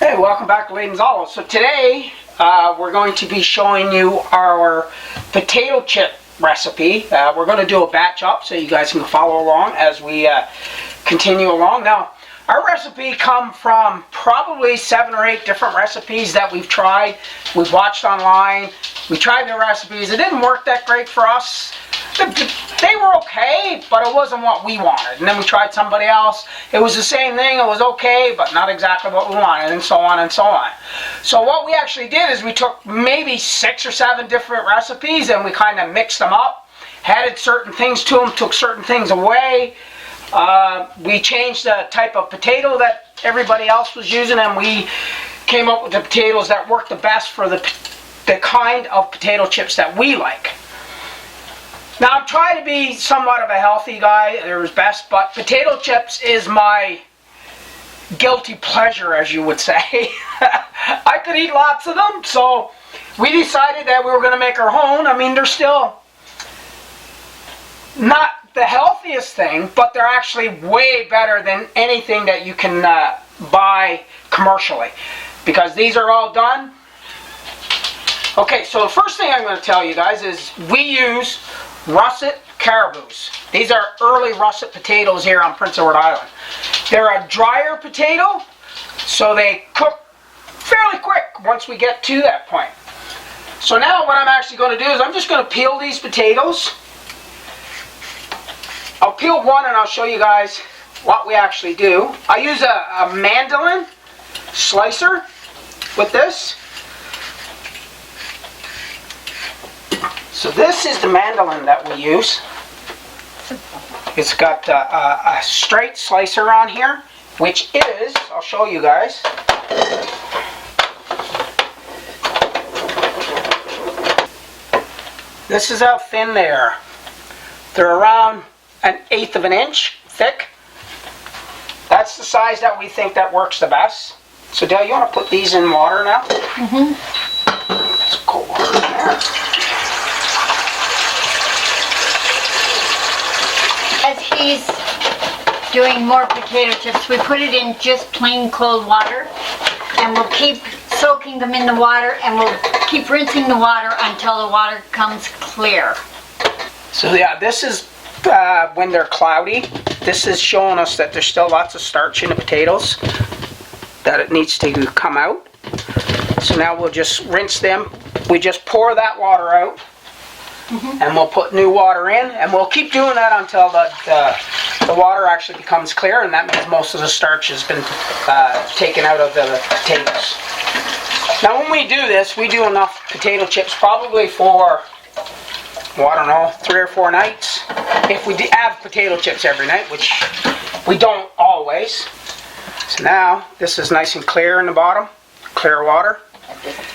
Hey, welcome back to Layden's Olives. So today we're going to be showing you our potato chip recipe. We're going to do a batch up so you guys can follow along as we continue along. Now, our recipe come from probably 7 or 8 different recipes that we've tried. We've watched online. We tried the recipes. It didn't work that great for us. They were okay, but it wasn't what we wanted. And then we tried somebody else. It was the same thing. It was okay, but not exactly what we wanted, and so on and so on. So what we actually did is we took maybe 6 or 7 different recipes and we kind of mixed them up, added certain things to them, took certain things away. We changed the type of potato that everybody else was using, and we came up with the potatoes that worked the best for the kind of potato chips that we like. Now, I'm trying to be somewhat of a healthy guy, there's best, but potato chips is my guilty pleasure, as you would say. I could eat lots of them, so we decided that we were going to make our own. I mean, they're still not the healthiest thing, but they're actually way better than anything that you can buy commercially, because these are all done. Okay, so the first thing I'm going to tell you guys is we use Russet Caribous. These are early Russet potatoes here on Prince Edward Island. They're a drier potato, so they cook fairly quick once we get to that point. So now what I'm actually going to do is I'm just going to peel these potatoes. I'll peel one and I'll show you guys what we actually do. I use a mandolin slicer with this. So this is the mandolin that we use. It's got a straight slicer on here, which is, I'll show you guys. This is how thin they are. They're around 1/8 of an inch thick. That's the size that we think that works the best. So Dale, you want to put these in water now? Mm-hmm. Let's cold water in there. As he's doing more potato chips, we put it in just plain cold water, and we'll keep soaking them in the water, and we'll keep rinsing the water until the water comes clear. So yeah, this is when they're cloudy. This is showing us that there's still lots of starch in the potatoes, that it needs to come out. So now we'll just rinse them. We just pour that water out. Mm-hmm. And we'll put new water in, and we'll keep doing that until the water actually becomes clear, and that means most of the starch has been taken out of the potatoes. Now when we do this, we do enough potato chips probably for, well, I don't know, 3 or 4 nights. If we have potato chips every night, which we don't always. So now this is nice and clear in the bottom, clear water.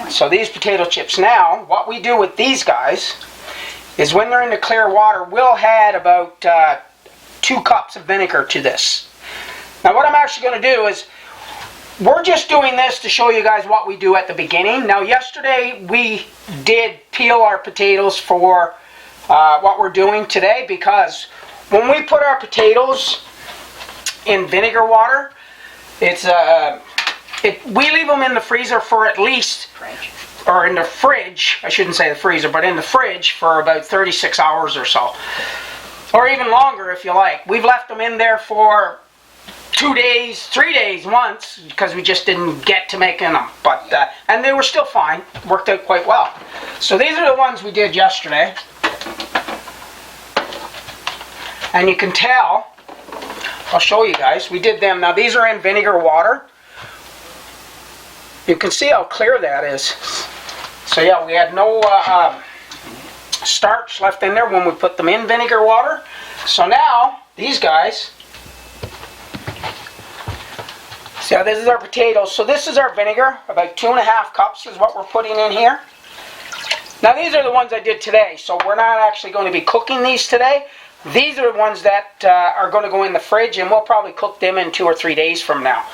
So these potato chips now, what we do with these guys is when they're in the clear water, we'll add about 2 cups of vinegar to this. Now what I'm actually going to do is, we're just doing this to show you guys what we do at the beginning. Now yesterday we did peel our potatoes for what we're doing today, because when we put our potatoes in vinegar water, it's we leave them in the freezer for at least, or in the fridge, I shouldn't say the freezer, but in the fridge for about 36 hours or so. Or even longer if you like. We've left them in there for 2 days, 3 days once, because we just didn't get to making them. But and they were still fine, worked out quite well. So these are the ones we did yesterday. And you can tell, I'll show you guys, we did them. Now these are in vinegar water. You can see how clear that is. So yeah, we had no starch left in there when we put them in vinegar water. So now, these guys, see how this is our potatoes. So this is our vinegar, about 2.5 cups is what we're putting in here. Now these are the ones I did today, so we're not actually going to be cooking these today. These are the ones that are going to go in the fridge, and we'll probably cook them in 2 or 3 days from now.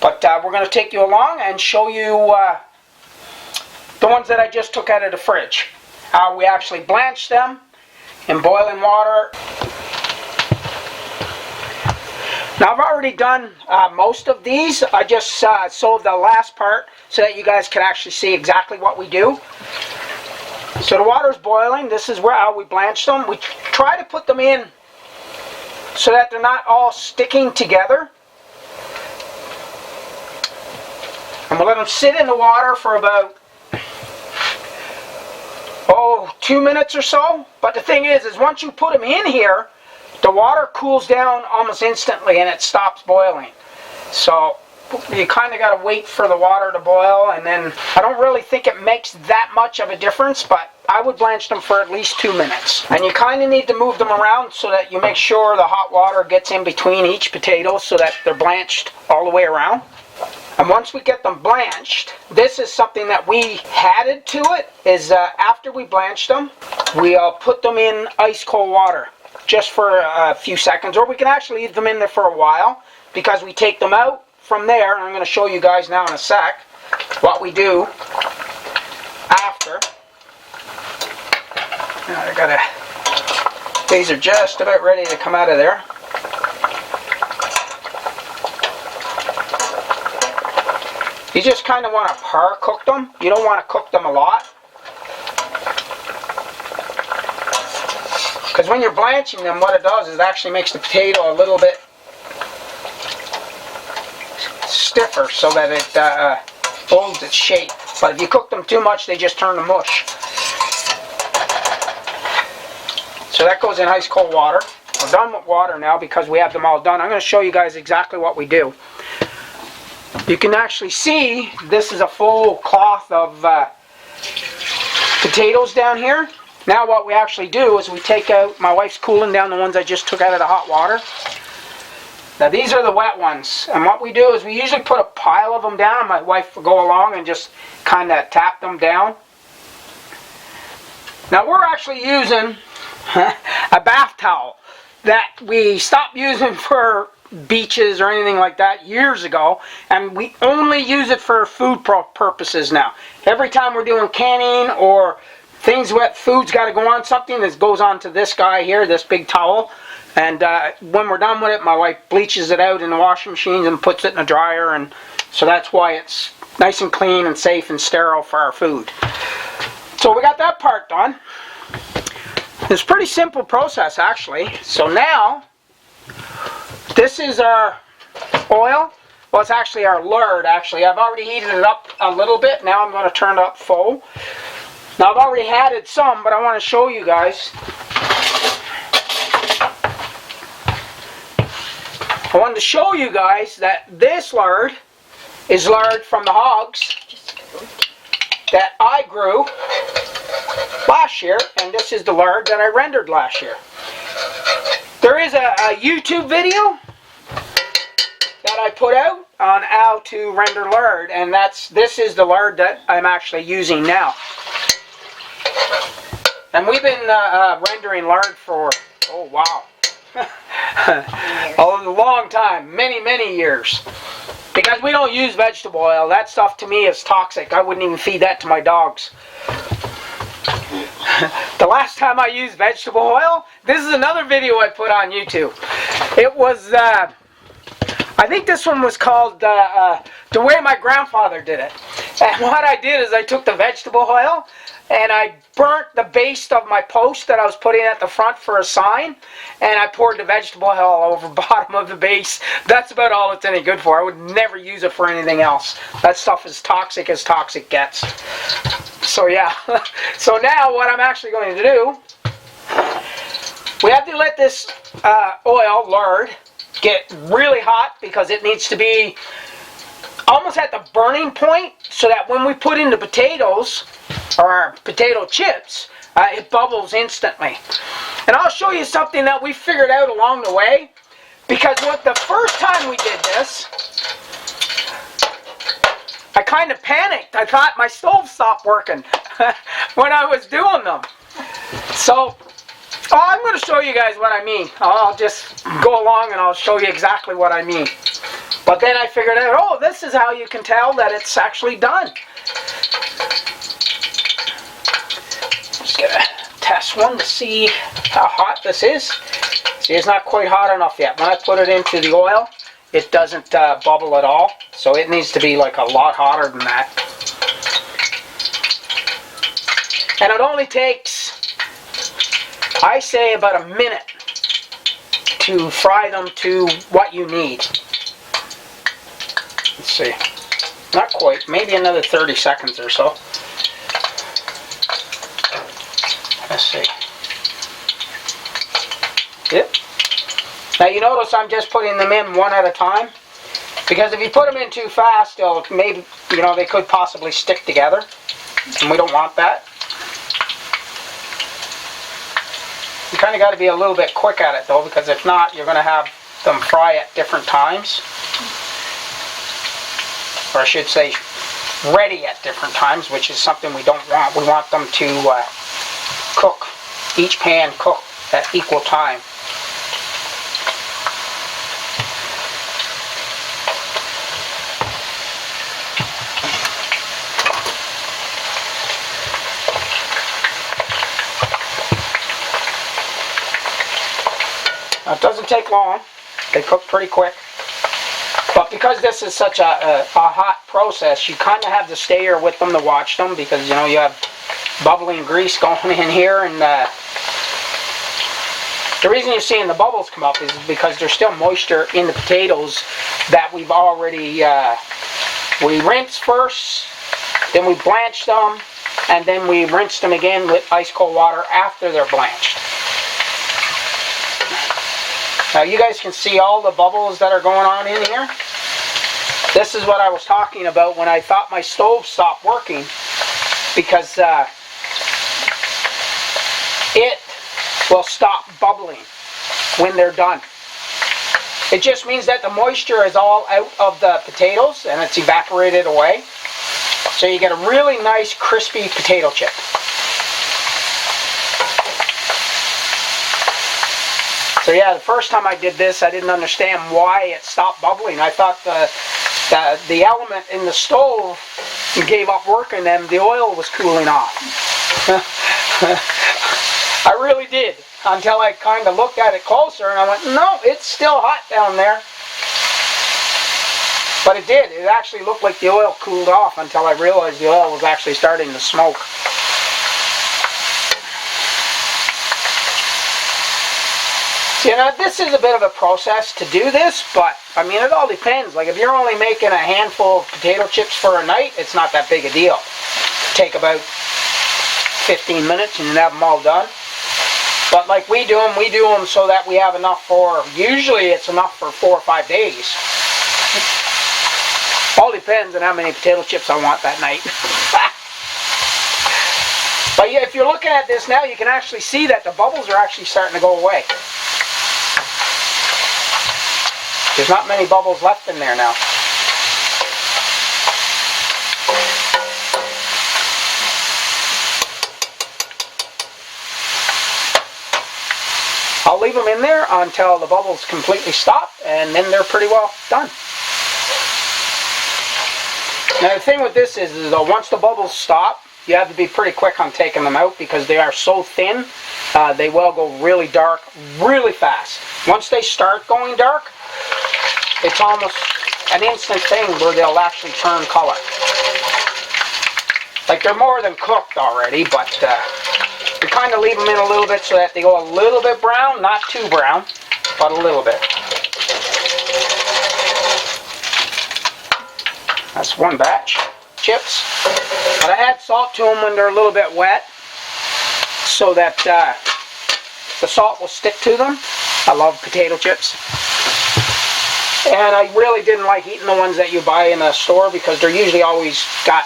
But we're going to take you along and show you the ones that I just took out of the fridge. How we actually blanch them in boiling water. Now I've already done most of these. I just sewed the last part so that you guys can actually see exactly what we do. So the water's boiling. This is how we blanch them. We try to put them in so that they're not all sticking together. And we'll let them sit in the water for about 2 minutes or so. But the thing is once you put them in here, the water cools down almost instantly and it stops boiling. So you kind of got to wait for the water to boil, and then I don't really think it makes that much of a difference, but I would blanch them for at least 2 minutes. And you kind of need to move them around so that you make sure the hot water gets in between each potato so that they're blanched all the way around. And once we get them blanched, this is something that we added to it, is after we blanched them, we'll put them in ice cold water just for a few seconds, or we can actually leave them in there for a while, because we take them out from there, and I'm going to show you guys now in a sec what we do after. These are just about ready to come out of there. You just kind of want to par cook them. You don't want to cook them a lot, because when you're blanching them, what it does is it actually makes the potato a little bit stiffer so that it holds its shape. But if you cook them too much, they just turn to mush. So that goes in ice cold water. We're done with water now because we have them all done. I'm going to show you guys exactly what we do. You can actually see this is a full cloth of potatoes down here. Now what we actually do is we take out, my wife's cooling down the ones I just took out of the hot water. Now these are the wet ones, and what we do is we usually put a pile of them down, and my wife will go along and just kind of tap them down. Now we're actually using a bath towel that we stopped using for beaches or anything like that years ago, and we only use it for food purposes now. Every time we're doing canning or things wet, food's got to go on something, this goes on to this guy here, this big towel. And when we're done with it, my wife bleaches it out in the washing machine and puts it in a dryer, and so that's why it's nice and clean and safe and sterile for our food. So we got that part done. It's a pretty simple process actually. So now, this is our oil. Well, it's actually our lard actually. I've already heated it up a little bit. Now I'm going to turn it up full. Now I've already added some, but I want to show you guys. I wanted to show you guys that this lard is lard from the hogs that I grew last year, and this is the lard that I rendered last year. There is a YouTube video that I put out on how to render lard, and this is the lard that I'm actually using now. And we've been rendering lard for, oh wow, a long time, many years. Because we don't use vegetable oil. That stuff to me is toxic. I wouldn't even feed that to my dogs. The last time I used vegetable oil, this is another video I put on YouTube. It was, I think this one was called The Way My Grandfather Did It. And what I did is I took the vegetable oil and I burnt the base of my post that I was putting at the front for a sign, and I poured the vegetable oil over the bottom of the base. That's about all it's any good for. I would never use it for anything else. That stuff is toxic as toxic gets. So yeah, so now what I'm actually going to do, we have to let this oil, lard, get really hot because it needs to be almost at the burning point so that when we put in the potatoes, or our potato chips, it bubbles instantly. And I'll show you something that we figured out along the way, because the first time we did this, I kind of panicked. I thought my stove stopped working when I was doing them. So, I'm going to show you guys what I mean. I'll just go along and I'll show you exactly what I mean. But then I figured out, oh, this is how you can tell that it's actually done. Just gonna test one to see how hot this is. See, it's not quite hot enough yet. When I put it into the oil, it doesn't bubble at all. So it needs to be like a lot hotter than that. And it only takes, I say, about a minute to fry them to what you need. Let's see. Not quite. Maybe another 30 seconds or so. Let's see. Yep. Now you notice I'm just putting them in one at a time, because if you put them in too fast, they'll maybe, you know, they could possibly stick together, and we don't want that. You kind of got to be a little bit quick at it though, because if not, you're going to have them fry at different times, or I should say, ready at different times, which is something we don't want. We want them to cook, each pan cook at equal time. Now, it doesn't take long. They cook pretty quick. But because this is such a hot process, you kind of have to stay here with them to watch them, because, you know, you have bubbling grease going in here, and the reason you're seeing the bubbles come up is because there's still moisture in the potatoes that we've already, we rinse first, then we blanch them, and then we rinse them again with ice cold water after they're blanched. Now you guys can see all the bubbles that are going on in here. This is what I was talking about when I thought my stove stopped working, because it will stop bubbling when they're done. It just means that the moisture is all out of the potatoes and it's evaporated away. So you get a really nice crispy potato chip. So yeah, the first time I did this, I didn't understand why it stopped bubbling. I thought the element in the stove gave up working and the oil was cooling off. I really did, until I kind of looked at it closer and I went, no, it's still hot down there. But it did. It actually looked like the oil cooled off until I realized the oil was actually starting to smoke. You know, this is a bit of a process to do this, but I mean, it all depends. Like if you're only making a handful of potato chips for a night, it's not that big a deal. Take about 15 minutes and you have them all done. But like we do them so that we have enough for, usually it's enough for 4 or 5 days. All depends on how many potato chips I want that night. But yeah, if you're looking at this now, you can actually see that the bubbles are actually starting to go away. There's not many bubbles left in there now. I'll leave them in there until the bubbles completely stop, and then they're pretty well done. Now the thing with this is though, once the bubbles stop, you have to be pretty quick on taking them out, because they are so thin, they will go really dark really fast. Once they start going dark, it's almost an instant thing where they'll actually turn color. Like they're more than cooked already, but we kind of leave them in a little bit so that they go a little bit brown, not too brown, but a little bit. That's one batch chips. But I add salt to them when they're a little bit wet, so that the salt will stick to them. I love potato chips. And I really didn't like eating the ones that you buy in a store, because they're usually always got,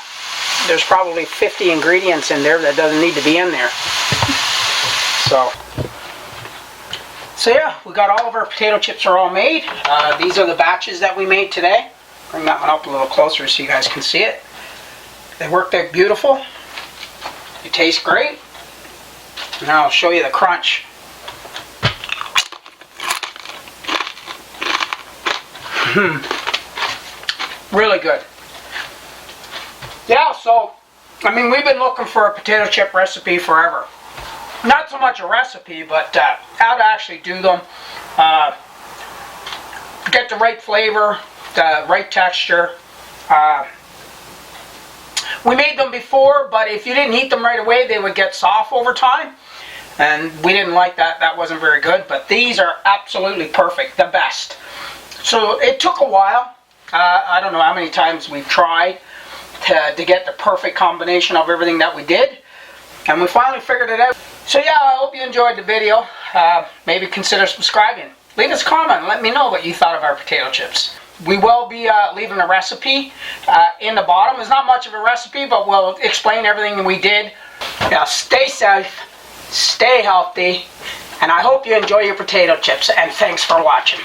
there's probably 50 ingredients in there that doesn't need to be in there. So yeah, we got all of our potato chips are all made. These are the batches that we made today. Bring that one up a little closer so you guys can see it. They worked out beautiful. They taste great. Now I'll show you the crunch. Really good. Yeah, so, I mean, we've been looking for a potato chip recipe forever. not so much a recipe, but how to actually do them. Get the right flavor, the right texture. We made them before, but if you didn't heat them right away, they would get soft over time. And we didn't like that. That wasn't very good. But these are absolutely perfect, the best. So it took a while. I don't know how many times we've tried to get the perfect combination of everything that we did. And we finally figured it out. So yeah, I hope you enjoyed the video. Maybe consider subscribing. Leave us a comment and let me know what you thought of our potato chips. We will be leaving a recipe in the bottom. It's not much of a recipe, but we'll explain everything that we did. Yeah, stay safe, stay healthy, and I hope you enjoy your potato chips, and thanks for watching.